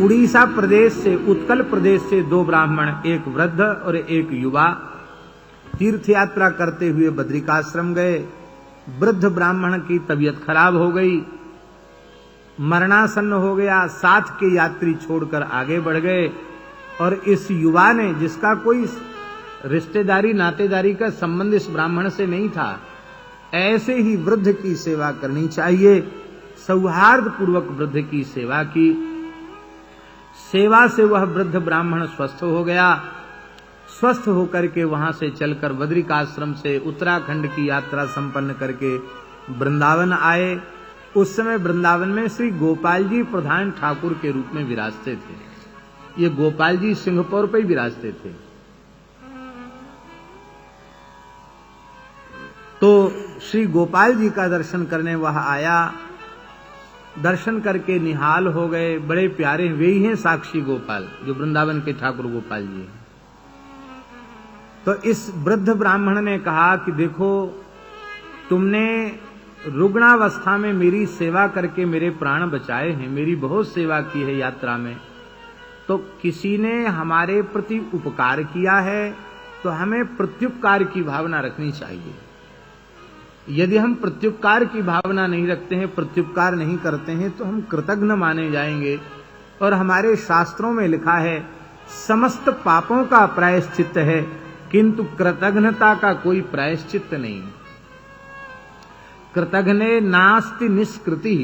उड़ीसा प्रदेश से, उत्कल प्रदेश से 2 ब्राह्मण, एक वृद्ध और एक युवा, तीर्थ यात्रा करते हुए बद्रिकाश्रम गए। वृद्ध ब्राह्मण की तबीयत खराब हो गई, मरणासन्न हो गया, साथ के यात्री छोड़कर आगे बढ़ गए। और इस युवा ने, जिसका कोई रिश्तेदारी नातेदारी का संबंध इस ब्राह्मण से नहीं था, ऐसे ही वृद्ध की सेवा करनी चाहिए, सौहार्द पूर्वक वृद्ध की सेवा की। सेवा से वह वृद्ध ब्राह्मण स्वस्थ हो गया। स्वस्थ होकर के वहां से चलकर बद्रिकाश्रम से उत्तराखंड की यात्रा संपन्न करके वृंदावन आए। उस समय वृंदावन में श्री गोपाल जी प्रधान ठाकुर के रूप में विराजते थे। ये गोपाल जी सिंहपुर पे ही विराजते थे। तो श्री गोपाल जी का दर्शन करने वह आया। दर्शन करके निहाल हो गए, बड़े प्यारे। वे ही हैं साक्षी गोपाल, जो वृंदावन के ठाकुर गोपाल जी हैं। तो इस वृद्ध ब्राह्मण ने कहा कि देखो, तुमने रुग्णावस्था में मेरी सेवा करके मेरे प्राण बचाए हैं, मेरी बहुत सेवा की है यात्रा में। तो किसी ने हमारे प्रति उपकार किया है तो हमें प्रत्युपकार की भावना रखनी चाहिए। यदि हम प्रत्युपकार की भावना नहीं रखते हैं, प्रत्युपकार नहीं करते हैं, तो हम कृतघ्न माने जाएंगे। और हमारे शास्त्रों में लिखा है, समस्त पापों का प्रायश्चित्त है, किंतु कृतघ्नता का कोई प्रायश्चित्त नहीं है। कृतघ्ने नास्ति निष्कृति,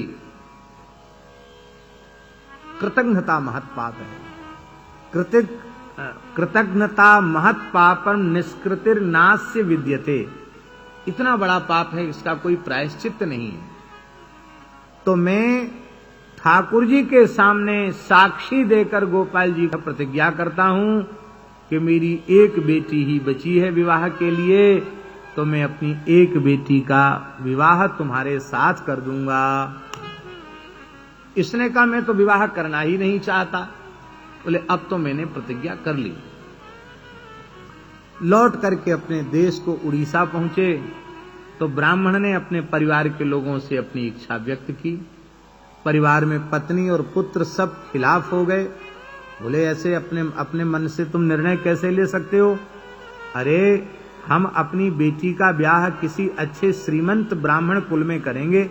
कृतघ्नता महत् पाप है। कृतघ्नता महत् पापम निष्कृतिर नास्य विद्यते। इतना बड़ा पाप है, इसका कोई प्रायश्चित्त नहीं है। तो मैं ठाकुर जी के सामने साक्षी देकर गोपाल जी का प्रतिज्ञा करता हूं कि मेरी एक बेटी ही बची है विवाह के लिए, तो मैं अपनी एक बेटी का विवाह तुम्हारे साथ कर दूंगा। इसने कहा, मैं तो विवाह करना ही नहीं चाहता। बोले, अब तो मैंने प्रतिज्ञा कर ली। लौट करके अपने देश को उड़ीसा पहुंचे तो ब्राह्मण ने अपने परिवार के लोगों से अपनी इच्छा व्यक्त की। परिवार में पत्नी और पुत्र सब खिलाफ हो गए। बोले, ऐसे अपने मन से तुम निर्णय कैसे ले सकते हो? अरे, हम अपनी बेटी का ब्याह किसी अच्छे श्रीमंत ब्राह्मण कुल में करेंगे।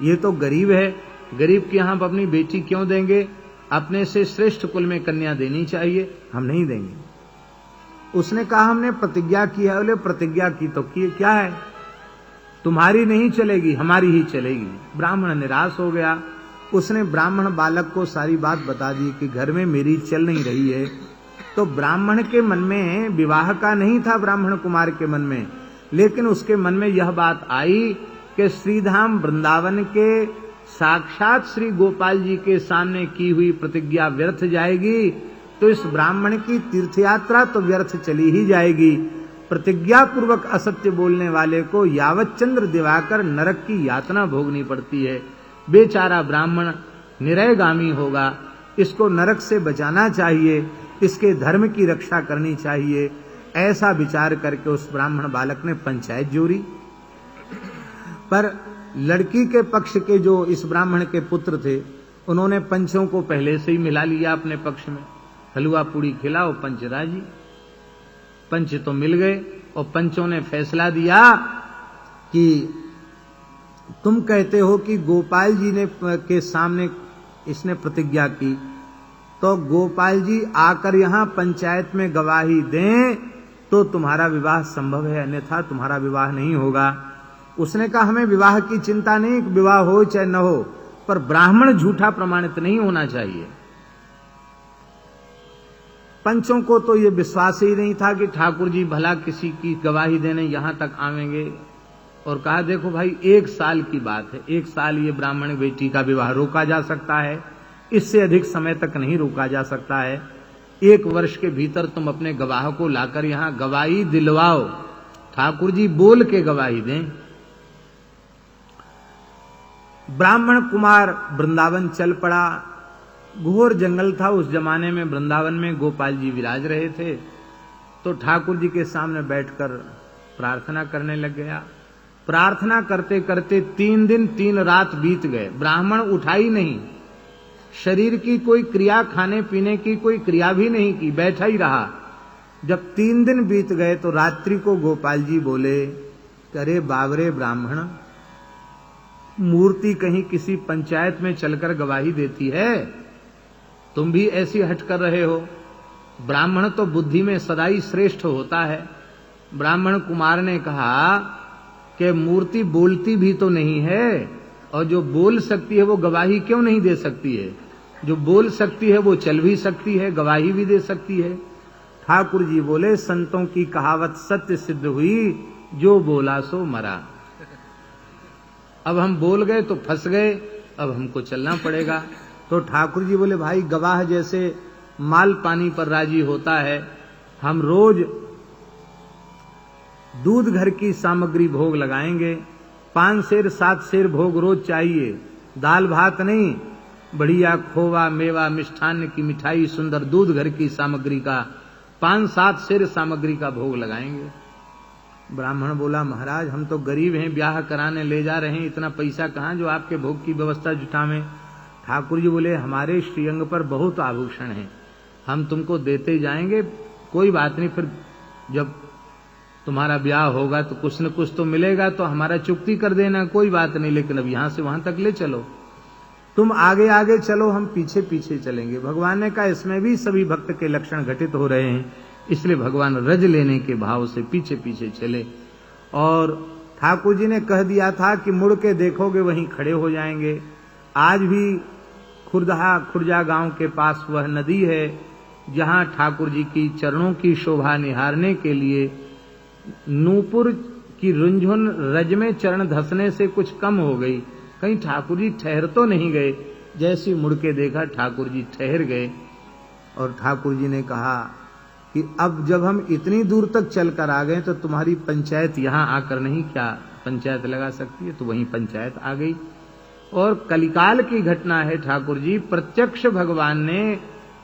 ये तो गरीब है, गरीब के यहां अपनी बेटी क्यों देंगे? अपने से श्रेष्ठ कुल में कन्या देनी चाहिए, हम नहीं देंगे। उसने कहा, हमने प्रतिज्ञा की है। बोले, प्रतिज्ञा की तो की, क्या है? तुम्हारी नहीं चलेगी, हमारी ही चलेगी। ब्राह्मण निराश हो गया। उसने ब्राह्मण बालक को सारी बात बता दी कि घर में मेरी चल नहीं रही है। तो ब्राह्मण के मन में विवाह का नहीं था, ब्राह्मण कुमार के मन में, लेकिन उसके मन में यह बात आई कि श्रीधाम वृंदावन के साक्षात श्री गोपाल जी के सामने की हुई प्रतिज्ञा व्यर्थ जाएगी, तो इस ब्राह्मण की तीर्थयात्रा तो व्यर्थ चली ही जाएगी। प्रतिज्ञा पूर्वक असत्य बोलने वाले को यावत चंद्र दिवाकर नरक की यातना भोगनी पड़ती है। बेचारा ब्राह्मण निरयगामी होगा, इसको नरक से बचाना चाहिए, इसके धर्म की रक्षा करनी चाहिए। ऐसा विचार करके उस ब्राह्मण बालक ने पंचायत जोड़ी। पर लड़की के पक्ष के जो इस ब्राह्मण के पुत्र थे, उन्होंने पंचों को पहले से ही मिला लिया अपने पक्ष में। हलवा पूड़ी खिलाओ पंच राजी। पंच तो मिल गए और पंचों ने फैसला दिया कि तुम कहते हो कि गोपाल जी ने के सामने इसने प्रतिज्ञा की, तो गोपाल जी आकर यहां पंचायत में गवाही दें तो तुम्हारा विवाह संभव है, अन्यथा तुम्हारा विवाह नहीं होगा। उसने कहा, हमें विवाह की चिंता नहीं, विवाह हो चाहे न हो, पर ब्राह्मण झूठा प्रमाणित नहीं होना चाहिए। पंचों को तो यह विश्वास ही नहीं था कि ठाकुर जी भला किसी की गवाही देने यहां तक आवेंगे। और कहा, देखो भाई, 1 साल की बात है, 1 साल ये ब्राह्मण बेटी का विवाह रोका जा सकता है, इससे अधिक समय तक नहीं रोका जा सकता है। 1 वर्ष के भीतर तुम अपने गवाह को लाकर यहां गवाही दिलवाओ, ठाकुर जी बोल के गवाही दें। ब्राह्मण कुमार वृंदावन चल पड़ा। घोर जंगल था उस जमाने में। वृंदावन में गोपाल जी विराज रहे थे, तो ठाकुर जी के सामने बैठकर प्रार्थना करने लग गया। प्रार्थना करते करते 3 दिन 3 रात बीत गए। ब्राह्मण उठा ही नहीं। शरीर की कोई क्रिया, खाने पीने की कोई क्रिया भी नहीं की, बैठा ही रहा। जब 3 दिन बीत गए तो रात्रि को गोपाल जी बोले, अरे बाबरे ब्राह्मण, मूर्ति कहीं किसी पंचायत में चलकर गवाही देती है, तुम भी ऐसी हट कर रहे हो। ब्राह्मण तो बुद्धि में सदाई श्रेष्ठ होता है। ब्राह्मण कुमार ने कहा कि मूर्ति बोलती भी तो नहीं है, और जो बोल सकती है वो गवाही क्यों नहीं दे सकती है? जो बोल सकती है वो चल भी सकती है, गवाही भी दे सकती है। ठाकुर जी बोले, संतों की कहावत सत्य सिद्ध हुई, जो बोला सो मरा। अब हम बोल गए तो फंस गए, अब हमको चलना पड़ेगा। तो ठाकुर जी बोले, भाई गवाह जैसे माल पानी पर राजी होता है, हम रोज दूध घर की सामग्री भोग लगाएंगे, 5 सेर 7 सेर भोग रोज चाहिए, दाल भात नहीं, बढ़िया खोवा मेवा मिष्ठान्न की मिठाई, सुंदर दूध घर की सामग्री का 5-7 सेर सामग्री का भोग लगाएंगे। ब्राह्मण बोला, महाराज हम तो गरीब हैं, ब्याह कराने ले जा रहे हैं, इतना पैसा कहाँ जो आपके भोग की व्यवस्था जुटावें। ठाकुर जी बोले, हमारे श्रीअंग पर बहुत आभूषण हैं, हम तुमको देते जाएंगे, कोई बात नहीं, फिर जब तुम्हारा ब्याह होगा तो कुछ न कुछ तो मिलेगा, तो हमारा चुकती कर देना, कोई बात नहीं, लेकिन अब यहां से वहां तक ले चलो, तुम आगे आगे चलो, हम पीछे पीछे चलेंगे। भगवान ने कहा, इसमें भी सभी भक्त के लक्षण घटित हो रहे हैं, इसलिए भगवान रज लेने के भाव से पीछे पीछे चले। और ठाकुर जी ने कह दिया था कि मुड़ के देखोगे वहीं खड़े हो जाएंगे। आज भी खुर्जा गांव के पास वह नदी है जहां ठाकुर जी की चरणों की शोभा निहारने के लिए नूपुर की रुंझुन रज में चरण धसने से कुछ कम हो गई, कहीं ठाकुर जी ठहर तो नहीं गए। जैसे मुड़ के देखा ठाकुर जी ठहर गए, और ठाकुर जी ने कहा कि अब जब हम इतनी दूर तक चलकर आ गए तो तुम्हारी पंचायत यहां आकर नहीं क्या पंचायत लगा सकती है? तो वहीं पंचायत आ गई। और कलिकाल की घटना है ठाकुर जी, प्रत्यक्ष भगवान ने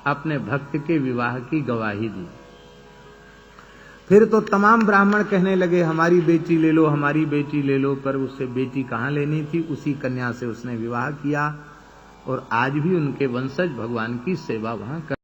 अपने भक्त के विवाह की गवाही दी। फिर तो तमाम ब्राह्मण कहने लगे, हमारी बेटी ले लो, हमारी बेटी ले लो, पर उससे बेटी कहाँ लेनी थी, उसी कन्या से उसने विवाह किया, और आज भी उनके वंशज भगवान की सेवा वहां कर